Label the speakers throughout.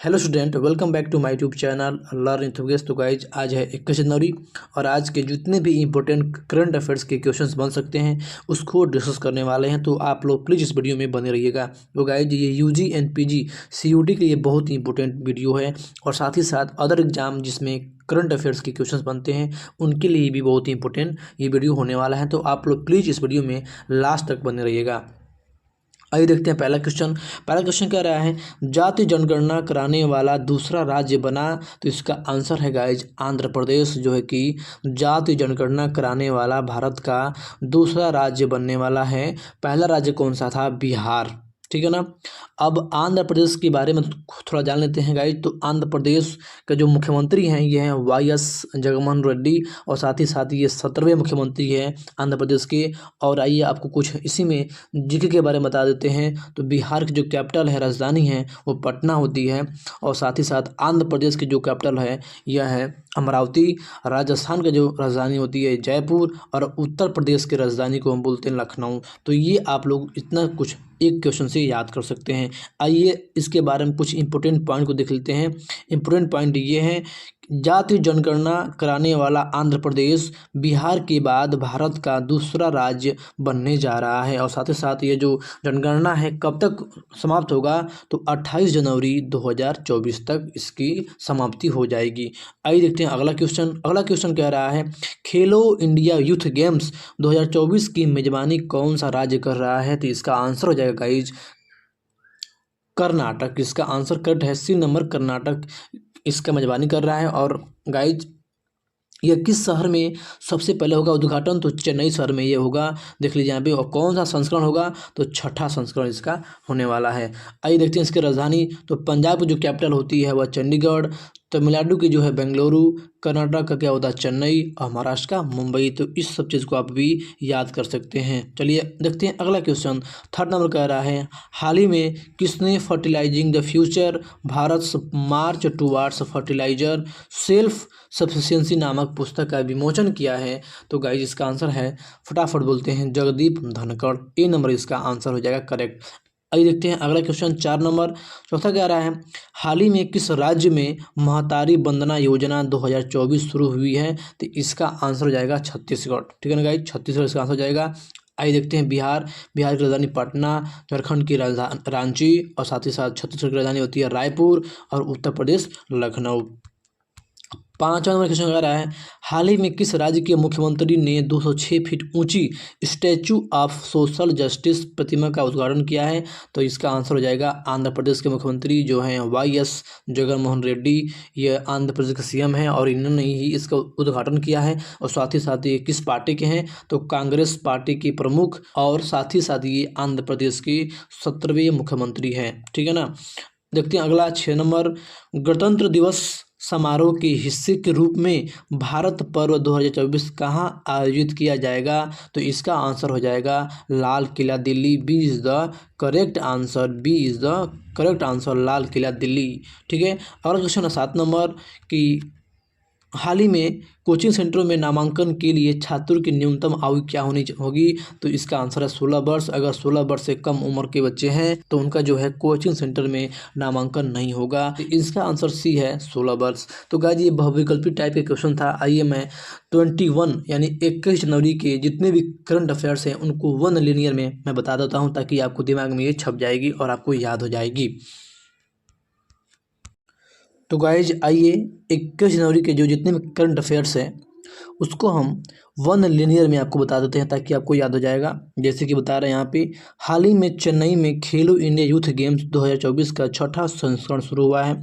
Speaker 1: Hello student, welcome back to my YouTube channel learn enthusiast. तो guys आज है 21 जनवरी और आज के जितने भी इंपॉर्टेंट करंट अफेयर्स के क्वेश्चंस बन सकते हैं उसको डिस्कस करने वाले हैं। तो आप लोग प्लीज़ इस वीडियो में बने रहिएगा। तो गाइज ये यूजी एंड पीजी सीयूटी के लिए बहुत ही इंपॉर्टेंट वीडियो है और साथ ही साथ अदर एग्जाम जिसमें करंट अफेयर्स के क्वेश्चंस बनते हैं उनके लिए भी बहुत ही इंपॉर्टेंट ये वीडियो होने वाला है। तो आप लोग प्लीज़ इस वीडियो में लास्ट तक बने रहिएगा। आइए देखते हैं पहला क्वेश्चन कह रहा है जाति जनगणना कराने वाला दूसरा राज्य बना। तो इसका आंसर है गाइज आंध्र प्रदेश, जो है कि जाति जनगणना कराने वाला भारत का दूसरा राज्य बनने वाला है। पहला राज्य कौन सा था? बिहार, ठीक है ना। अब आंध्र प्रदेश के बारे में थोड़ा जान लेते हैं गाइज। तो आंध्र प्रदेश के जो मुख्यमंत्री हैं ये हैं वाई एस जगनमोहन रेड्डी और साथ ही ये 17वें मुख्यमंत्री हैं आंध्र प्रदेश के। और आइए आपको कुछ इसी में जीके के बारे में बता देते हैं। तो बिहार की जो कैपिटल है, राजधानी है, वो पटना होती है और साथ ही साथ आंध्र प्रदेश की जो कैपिटल है यह है अमरावती। राजस्थान का जो राजधानी होती है जयपुर और उत्तर प्रदेश की राजधानी को हम बोलते हैं लखनऊ। तो ये आप लोग इतना कुछ एक क्वेश्चन से याद कर सकते हैं। आइए इसके बारे में कुछ इंपॉर्टेंट पॉइंट को देख लेते हैं। इंपॉर्टेंट पॉइंट ये है जाति जनगणना कराने वाला आंध्र प्रदेश बिहार के बाद भारत का दूसरा राज्य बनने जा रहा है। और साथ ही साथ ये जो जनगणना है कब तक समाप्त होगा? तो 28 जनवरी 2024 तक इसकी समाप्ति हो जाएगी। आइए देखते हैं अगला क्वेश्चन कह रहा है खेलो इंडिया यूथ गेम्स 2024 की मेजबानी कौन सा राज्य कर रहा है? तो इसका आंसर हो जाएगा गाइज कर्नाटक। इसका आंसर करेक्ट है, सी नंबर कर्नाटक इसका मेजबानी कर रहा है। और गाइज यह किस शहर में सबसे पहले होगा उद्घाटन? तो चेन्नई शहर में ये होगा, देख लीजिए यहाँ पे। और कौन सा संस्करण होगा? तो छठा संस्करण इसका होने वाला है। आइए देखते हैं इसकी राजधानी। तो पंजाब की जो कैपिटल होती है वह चंडीगढ़, तमिलनाडु की जो है बेंगलुरु, कर्नाटक का क्या होता है चेन्नई और महाराष्ट्र का मुंबई। तो इस सब चीज़ को आप भी याद कर सकते हैं। चलिए देखते हैं अगला क्वेश्चन। थर्ड नंबर कह रहा है हाल ही में किसने fertilizing the future Bharat march towards fertilizer self sufficiency नामक पुस्तक का विमोचन किया है? तो गाइज इसका आंसर है, फटाफट बोलते हैं, जगदीप धनखड़। ए नंबर इसका आंसर हो जाएगा करेक्ट। आइए देखते हैं अगला क्वेश्चन 4 नंबर। चौथा कह रहा है हाल ही में किस राज्य में महतारी वंदना योजना 2024 शुरू हुई है? तो इसका आंसर हो जाएगा छत्तीसगढ़, ठीक है ना गाइज, छत्तीसगढ़ इसका आंसर हो जाएगा। आइए देखते हैं बिहार की राजधानी पटना, झारखंड की राजधानी रांची और साथ ही साथ छत्तीसगढ़ की राजधानी होती है रायपुर और उत्तर प्रदेश लखनऊ। 5वां नंबर क्वेश्चन कह रहा है हाल ही में किस राज्य के मुख्यमंत्री ने 206 फीट ऊंची स्टैचू ऑफ सोशल जस्टिस प्रतिमा का उद्घाटन किया है? तो इसका आंसर हो जाएगा आंध्र प्रदेश के मुख्यमंत्री जो हैं वाई एस जगनमोहन रेड्डी। ये आंध्र प्रदेश के सीएम हैं और इन्होंने ही इसका उद्घाटन किया है। और साथ ही ये किस पार्टी के हैं? तो कांग्रेस पार्टी के प्रमुख और साथ ही ये आंध्र प्रदेश के 17वें मुख्यमंत्री हैं, ठीक है ना। देखते हैं अगला 6 नंबर। गणतंत्र दिवस समारोह के हिस्से के रूप में भारत पर्व 2024 कहाँ आयोजित किया जाएगा? तो इसका आंसर हो जाएगा Lal Qila Delhi. B is the correct answer, B is the correct answer, Lal Qila Delhi, ठीक है। अगला क्वेश्चन है 7 नंबर कि हाल ही में कोचिंग सेंटरों में नामांकन के लिए छात्रों की न्यूनतम आयु क्या होगी? तो इसका आंसर है 16 वर्ष। अगर 16 वर्ष से कम उम्र के बच्चे हैं तो उनका जो है कोचिंग सेंटर में नामांकन नहीं होगा। तो इसका आंसर सी है 16 वर्ष। तो गाइस ये बहुविकल्पी टाइप के क्वेश्चन था। आइए मैं 21 यानी 21 जनवरी के जितने भी करंट अफेयर्स हैं उनको वन लिनियर में मैं बता देता हूँ ताकि आपको दिमाग में ये छप जाएगी और आपको याद हो जाएगी। तो गाइज आइए 21 जनवरी के जो जितने भी करंट अफेयर्स हैं उसको हम वन लिनियर में आपको बता देते हैं ताकि आपको याद हो जाएगा। जैसे कि बता रहे हैं यहाँ पे हाल ही में चेन्नई में खेलो इंडिया यूथ गेम्स 2024 का छठा संस्करण शुरू हुआ है।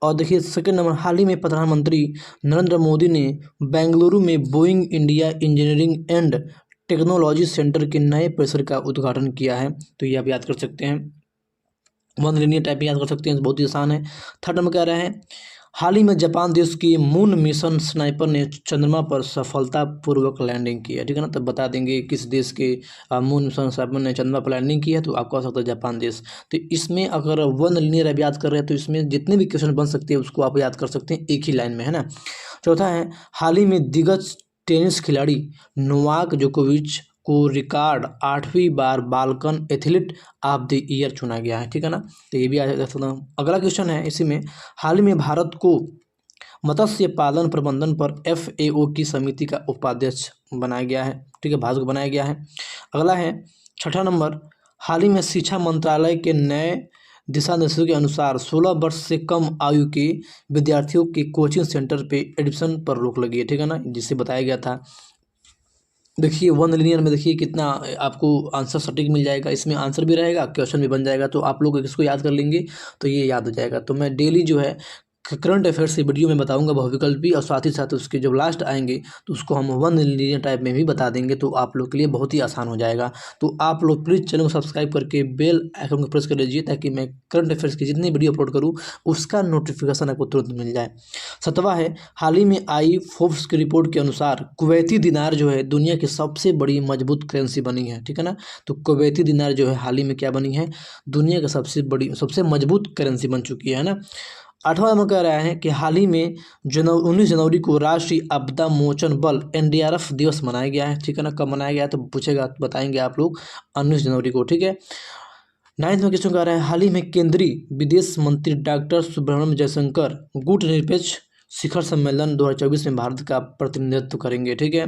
Speaker 1: और देखिए सेकंड नंबर, हाल ही में प्रधानमंत्री नरेंद्र मोदी ने बेंगलुरु में Boeing India engineering and technology centre के नए परिसर का उद्घाटन किया है। तो ये आप याद कर सकते हैं, वन लिनियर टाइप में याद कर सकते हैं, बहुत ही आसान है। थर्ड नंबर कह रहे हैं हाल ही में जापान देश की मून मिशन स्नाइपर ने चंद्रमा पर सफलतापूर्वक लैंडिंग की है, ठीक है ना। तब बता देंगे किस देश के मून मिशन स्नाइपर ने चंद्रमा पर लैंडिंग की है, तो आपको आ सकता है जापान देश। तो इसमें अगर वन लिनियर आप याद कर रहे हैं तो इसमें जितने भी क्वेश्चन बन सकते हैं उसको आप याद कर सकते हैं एक ही लाइन में, है ना। चौथा है हाल ही में दिग्गज टेनिस खिलाड़ी नोवाक जोकोविच को रिकॉर्ड 8वीं बार Balkan athlete of the year चुना गया है, ठीक है ना। तो ये भी आ सकता है। अगला क्वेश्चन है इसी में, हाल ही में भारत को मत्स्य पालन प्रबंधन पर FAO की समिति का उपाध्यक्ष बनाया गया है, ठीक है, भारत को बनाया गया है। अगला है 6ठा नंबर, हाल ही में शिक्षा मंत्रालय के नए दिशा निर्देशों के अनुसार 16 वर्ष से कम आयु के विद्यार्थियों के कोचिंग सेंटर पे एडमिशन पर रोक लगी है, ठीक है ना, जिससे बताया गया था। देखिए 1 लिनियर में देखिए कितना आपको आंसर सटीक मिल जाएगा, इसमें आंसर भी रहेगा, क्वेश्चन भी बन जाएगा, तो आप लोग इसको याद कर लेंगे तो ये याद हो जाएगा। तो मैं डेली जो है करंट अफेयर्स की वीडियो में बताऊंगा बहुविकल्पी, और साथ ही साथ उसके जब लास्ट आएंगे तो उसको हम 1 लिनियर टाइप में भी बता देंगे, तो आप लोग के लिए बहुत ही आसान हो जाएगा। तो आप लोग प्लीज़ चैनल को सब्सक्राइब करके बेल आइकन को प्रेस कर लीजिए, ताकि मैं करंट अफेयर्स की जितनी वीडियो अपलोड करूँ उसका नोटिफिकेशन आपको तुरंत मिल जाए। 7वां है, हाल ही में आई फोर्ब्स की रिपोर्ट के अनुसार कुवैती दिनार जो है दुनिया की सबसे बड़ी मजबूत करेंसी बनी है, ठीक है ना। तो कुवैती दिनार जो है हाल ही में क्या बनी है, दुनिया की सबसे मजबूत करेंसी बन चुकी है ना। 8वां नंबर कह रहा है कि हाल ही में 19 जनवरी को राष्ट्रीय आपदा मोचन बल NDRF दिवस मनाया गया है, ठीक है ना। कब मनाया गया है तो पूछेगा, बताएंगे आप लोग 19 जनवरी को, ठीक है। 9वां क्वेश्चन कह रहा है, हाल ही में केंद्रीय विदेश मंत्री डॉक्टर सुब्रह्मण्यम जयशंकर गुटनिरपेक्ष शिखर सम्मेलन 2024 में भारत का प्रतिनिधित्व करेंगे, ठीक है।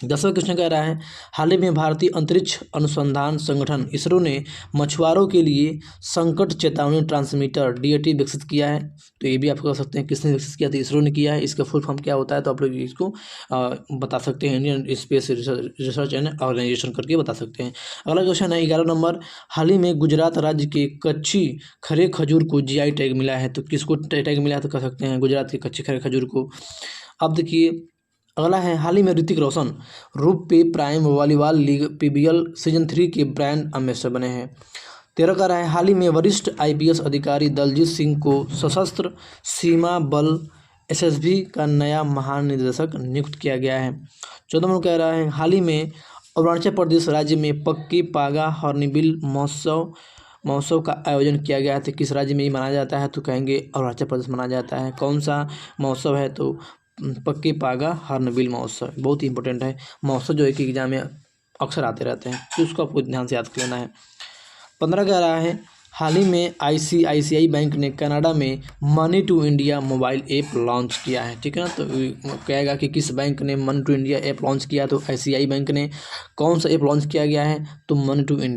Speaker 1: 10वां क्वेश्चन कह रहा है, हाल ही में भारतीय अंतरिक्ष अनुसंधान संगठन इसरो ने मछुआरों के लिए संकट चेतावनी ट्रांसमीटर DAT विकसित किया है। तो ये भी आप कह सकते हैं किसने विकसित किया, तो इसरो ने किया है। इसका फुल फॉर्म क्या होता है तो आप लोग इसको बता सकते हैं, Indian space research and organisation करके बता सकते हैं। अगला क्वेश्चन है 11 नंबर, हाल ही में गुजरात राज्य के कच्ची खरे खजूर को GI टैग मिला है। तो किसको टैग मिला है तो कह सकते हैं गुजरात के कच्ची खरे खजूर को। अब देखिए अगला है, हाल ही में Hrithik Roshan RuPay prime volleyball league PBL season 3 के ब्रांड एम्बेसडर बने हैं। 13 का रहा है, हाल ही में वरिष्ठ IPS अधिकारी दलजीत सिंह को सशस्त्र सीमा बल SSB का नया महानिदेशक नियुक्त किया गया है। 14 नंबर कह रहा है, हाल ही में अरुणाचल प्रदेश राज्य में पक्की पागा हॉर्नबिल महोत्सव का आयोजन किया गया है। तो किस राज्य में ये मनाया जाता है तो कहेंगे अरुणाचल प्रदेश मनाया जाता है। कौन सा महोत्सव है तो पक्की पागा हॉर्नबिल महोत्सव, बहुत ही इंपॉर्टेंट है महोत्सव, जो एक एग्जाम में अक्सर आते रहते हैं, तो उसको आपको ध्यान से याद कर लेना है। 15 कह रहा है, हाल ही में ICICI बैंक ने कनाडा में money to India mobile app launch किया है, ठीक है ना। तो कहेगा कि किस बैंक ने money to India app launch किया, तो ICICI बैंक ने। कौन सा ऐप लॉन्च किया गया है तो मनी टू इंडिया।